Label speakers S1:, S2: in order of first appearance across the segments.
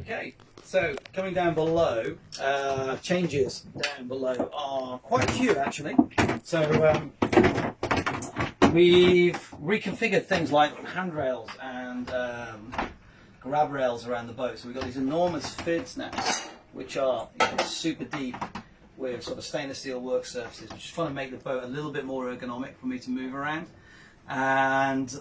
S1: Okay, so coming down below, changes down below are quite a few actually. So we've reconfigured things like handrails and grab rails around the boat. So we've got these enormous fids now, which are super deep with sort of stainless steel work surfaces. We're just trying to make the boat a little bit more ergonomic for me to move around. And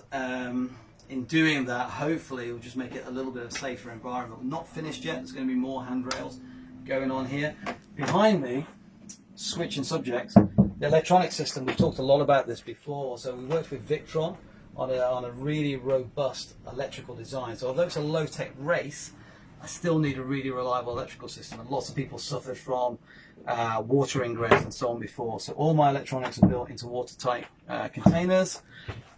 S1: in doing that, hopefully we'll just make it a little bit of a safer environment. Not finished yet, there's going to be more handrails going on here. Behind me, switching subjects, the electronic system, we've talked a lot about this before. So we worked with Victron on a really robust electrical design. So although it's a low-tech race, I still need a really reliable electrical system, and lots of people suffered from water ingress and so on before. So all my electronics are built into watertight containers,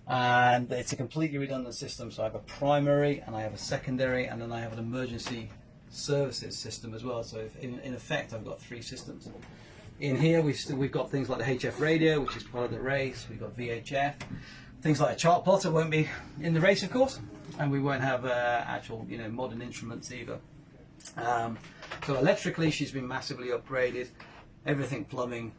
S1: and it's a completely redundant system. So I have a primary and I have a secondary, and then I have an emergency services system as well. So in effect I've got 3 systems. In here we've got things like the HF radio, which is part of the race. We've got VHF, things like a chart plotter won't be in the race of course, and we won't have actual modern instruments either. So electrically she's been massively upgraded, everything plumbing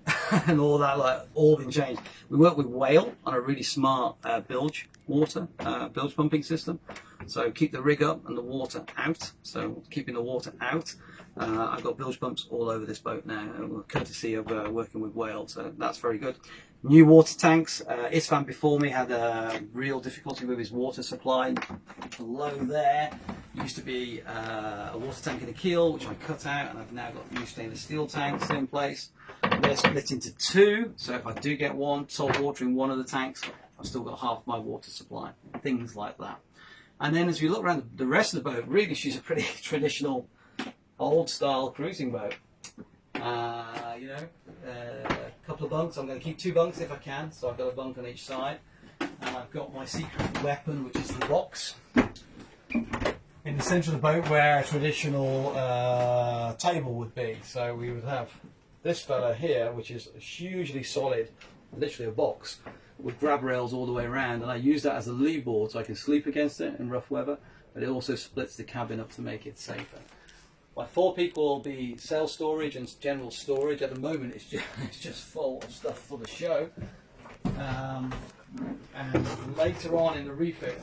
S1: and all that, like all been changed. We work with Whale on a really smart bilge pumping system, so keep the rig up and the water out. So keeping the water out, I've got bilge pumps all over this boat now, courtesy of working with Whale, so that's very good. New water tanks. Isfan before me had a real difficulty with his water supply. Below there used to be a water tank in the keel, which I cut out, and I've now got new stainless steel tanks in place. They're split into 2, so if I do get salt water in one of the tanks, I've still got half my water supply. Things like that. And then as we look around the rest of the boat, really she's a pretty traditional old style cruising boat. A couple of bunks. I'm going to keep 2 bunks if I can, so I've got a bunk on each side, and I've got my secret weapon, which is the box in the centre of the boat where a traditional table would be. So we would have this fella here, which is hugely solid, literally a box with grab rails all the way around, and I use that as a lee board so I can sleep against it in rough weather, but it also splits the cabin up to make it safer. My 4 people will be sail storage and general storage. At the moment it's just full of stuff for the show, and later on in the refit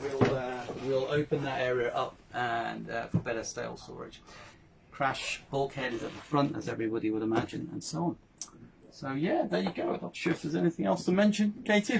S1: we'll open that area up and for better sail storage. Crash bulkhead is at the front, as everybody would imagine, and so on. So yeah, there you go. I'm not sure if there's anything else to mention, Katy.